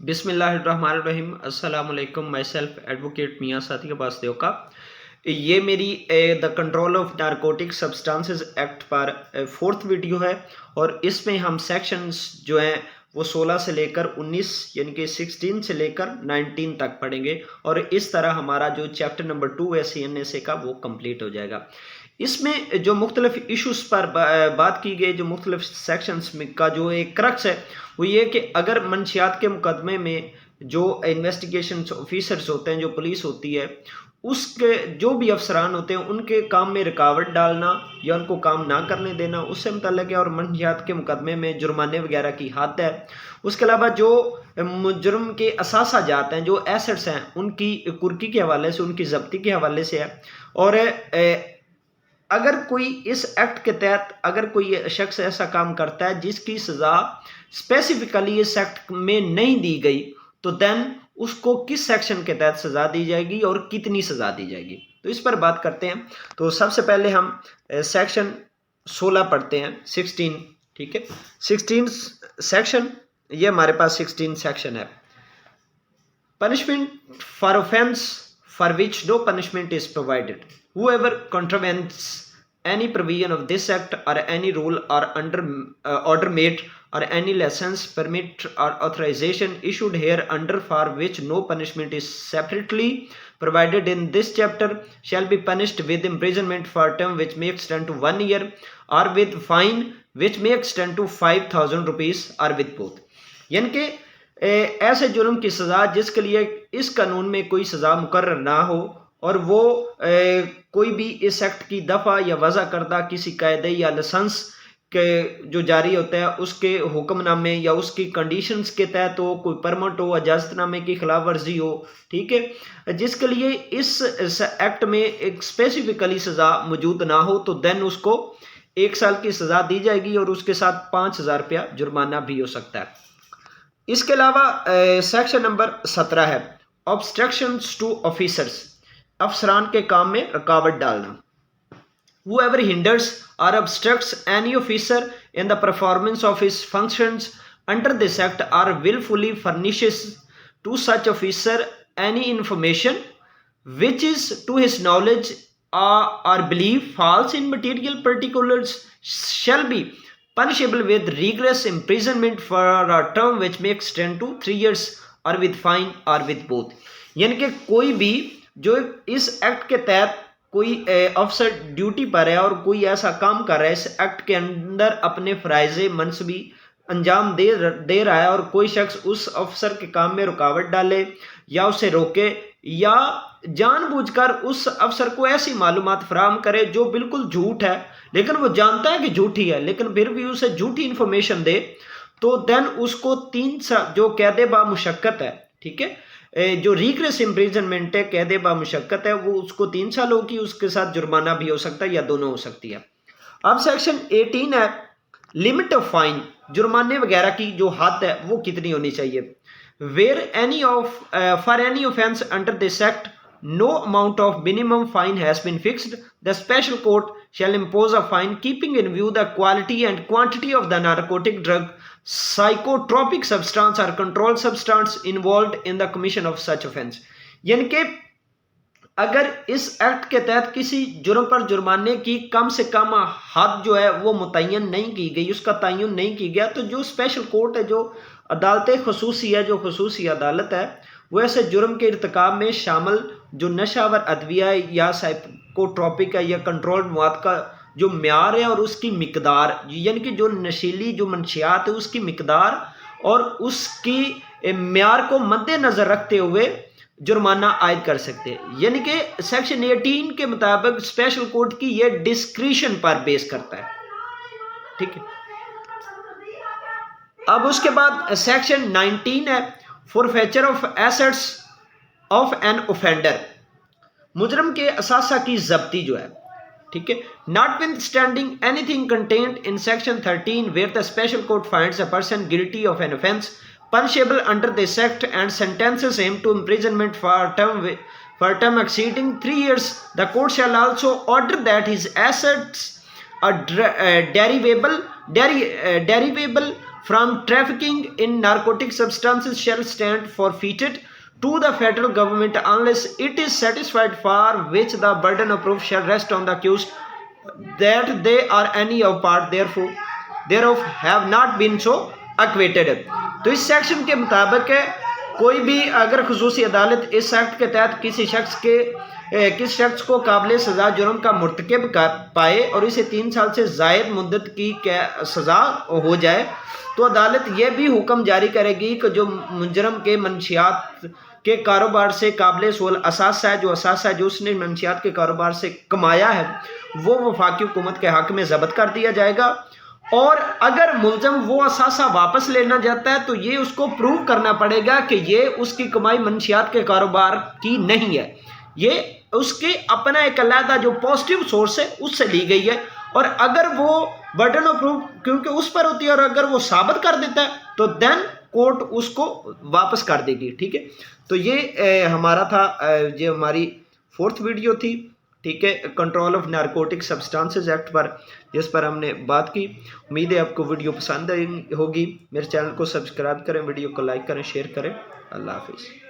बिस्मिल्लाहिर्रहमानिर्रहीम। अस्सलाम वालेकुम। माई सेल्फ एडवोकेट मियाँ साथी के पास का ये मेरी the control of narcotic substances act पर फोर्थ वीडियो है और इसमें हम सेक्शंस जो हैं वो 16 से लेकर 19 यानी कि 16 से लेकर 19 तक पढ़ेंगे और इस तरह हमारा जो चैप्टर नंबर 2 है CNSA का वो कंप्लीट हो जाएगा। इसमें जो मुख्तलिफ इशूज़ पर बात की गई, जो मुख्तलिफ सेक्शंस में का जो एक क्रक्स है वो ये कि अगर मंशियात के मुकदमे में जो इन्वेस्टिगेशन ऑफिसर्स होते हैं, जो पुलिस होती है, उसके जो भी अफसरान होते हैं उनके काम में रुकावट डालना या उनको काम ना करने देना उससे मुतल्लिक़ है। और मंशियात के मुकदमे में जुर्माने वगैरह की हद है। उसके अलावा जो जुर्म के असासा जात हैं, जो एसेट्स हैं, उनकी कुर्की के हवाले से, उनकी जब्ती के हवाले से है। और अगर कोई इस एक्ट के तहत अगर कोई शख्स ऐसा काम करता है जिसकी सज़ा स्पेसिफिकली इस एक्ट में नहीं दी गई तो देन उसको किस सेक्शन के तहत सज़ा दी जाएगी और कितनी सज़ा दी जाएगी, तो इस पर बात करते हैं। तो सबसे पहले हम सेक्शन 16 पढ़ते हैं। 16, ठीक है, 16 सेक्शन, ये हमारे पास 16 सेक्शन है। Punishment for offence for which no punishment is provided. Whoever contravenes any provision of this act or any rule or order made or any license, permit or authorization issued here under for which no punishment is separately provided in this chapter shall be punished with imprisonment for a term which may extend to 1 year or with fine which may extend to 5,000 rupees or with both. यानी कि ऐसे जुर्म की सज़ा जिसके लिए इस कानून में कोई सज़ा मुकर्रर ना हो और वो कोई भी इस एक्ट की दफ़ा या वज़ा करदा किसी कायदे या लाइसेंस के जो जारी होता है उसके हुक्मनामे या उसकी कंडीशंस के तहत हो, कोई परमिट हो, इजाज़तनामे की खिलाफ वर्जी हो, ठीक है, जिसके लिए इस एक्ट में एक स्पेसिफिकली सज़ा मौजूद ना हो तो देन उसको 1 साल की सज़ा दी जाएगी और उसके साथ 5,000 रुपया जुर्माना भी हो सकता है। इसके अलावा सेक्शन नंबर 17 है ऑब्स्ट्रक्शंस टू ऑफिसर्स, अफसरान के काम में रुकावट डालना। Whoever hinders or obstructs any officer in the performance of his functions under this act or willfully furnishes to such officer any information which is to his knowledge or belief false in material particulars shall be punishable with rigorous imprisonment for a term which may extend to 3 years or with fine or with both। यानी कि कोई भी जो इस act के तहत कोई अफसर ड्यूटी पर है और कोई ऐसा काम कर रहा है इस एक्ट के अंदर अपने फ़राइज़े मनसबी अंजाम दे रहा है और कोई शख्स उस अफसर के काम में रुकावट डाले या उसे रोके या जानबूझकर उस अफसर को ऐसी मालूमात फराहम करे जो बिल्कुल झूठ है लेकिन वो जानता है कि झूठी है लेकिन फिर भी उसे झूठी इंफॉर्मेशन दे तो देन उसको 3 साल जो कैद बा मुशक्कत है, ठीक है, जो रिग्रेस इम्प्रिजनमेंट है, कैद बा मुशक्कत है, वो उसको 3 साल होगी, उसके साथ जुर्माना भी हो सकता है या दोनों हो सकती है। अब सेक्शन 18 है लिमिट ऑफ फाइन, जुर्माने वगैरह की जो हद है वो कितनी होनी चाहिए। Where any of for any offence under this act no amount of minimum fine has been fixed. The special court shall impose a fine keeping in view the quality and quantity of the narcotic drug, psychotropic substance or controlled substance involved in the commission of such offense। यानी कि अगर इस act के तहत किसी जुर्म पर जुर्माने की कम से कम हद जो है वो मुतय्यन नहीं की गई, उसका तयन नहीं की गया, तो जो स्पेशल कोर्ट है, जो अदालत खसूसी है, जो खसूसी अदालत है, वो ऐसे जुर्म के इर्तिकाब में शामिल जो नशावर अदविया या साइकोट्रोपिक है या कंट्रोल्ड मवाद का जो म्यार है और उसकी मिकदार, यानी कि जो नशीली जो मंशियात है उसकी मिकदार और उसकी म्यार को मद्देनज़र रखते हुए जुर्माना आयद कर सकते हैं। यानी कि सेक्शन 18 के मुताबिक स्पेशल कोर्ट की ये डिस्क्रिशन पर बेस करता है, ठीक है। अब उसके बाद सेक्शन 19 है forfeiture of assets of an offender, मुजरम के असासा की जब्ती जो है, ठीक है। Notwithstanding anything contained in section 13 where the special court finds a person guilty of an offense punishable under this act and sentences him to imprisonment for a term exceeding 3 years, the court shall also order that his assets are derivable from trafficking in narcotic substances shall stand forfeited to the federal government unless it is satisfied, for which the burden of proof shall rest on the accused that they are any of part thereof have not been so acquitted। तो इस section के मुताबिक कोई भी अगर खुसूसी अदालत इस act के तहत किसी शख्स को काबिल सज़ा जुर्म का मुर्तकब पाए और इसे 3 साल से ज़ायद मुद्दत की सज़ा हो जाए, तो अदालत यह भी हुक्म जारी करेगी कि जो मुजरम के मंशियात के कारोबार से काबिल सोल असासा है, जो उसने मंशियात के कारोबार से कमाया है, वो वफाकी हुकूमत के हक़ में ज़ब्त कर दिया जाएगा। और अगर मुलजम वो असासा वापस लेना चाहता है तो ये उसको प्रूव करना पड़ेगा कि ये उसकी कमाई मंशियात के कारोबार की नहीं है, ये उसके अपना एक अलहदा जो पॉजिटिव सोर्स है उससे ली गई है। और अगर वो बर्डन ऑफ प्रूफ क्योंकि उस पर होती है और अगर वो साबित कर देता है तो देन कोर्ट उसको वापस कर देगी। ठीक है, तो ये हमारा था, ये हमारी 4th वीडियो थी। ठीक है, control of narcotic substances act पर, जिस पर हमने बात की। उम्मीद है आपको वीडियो पसंद आई होगी। मेरे चैनल को सब्सक्राइब करें, वीडियो को लाइक करें, शेयर करें। अल्लाह हाफिज़।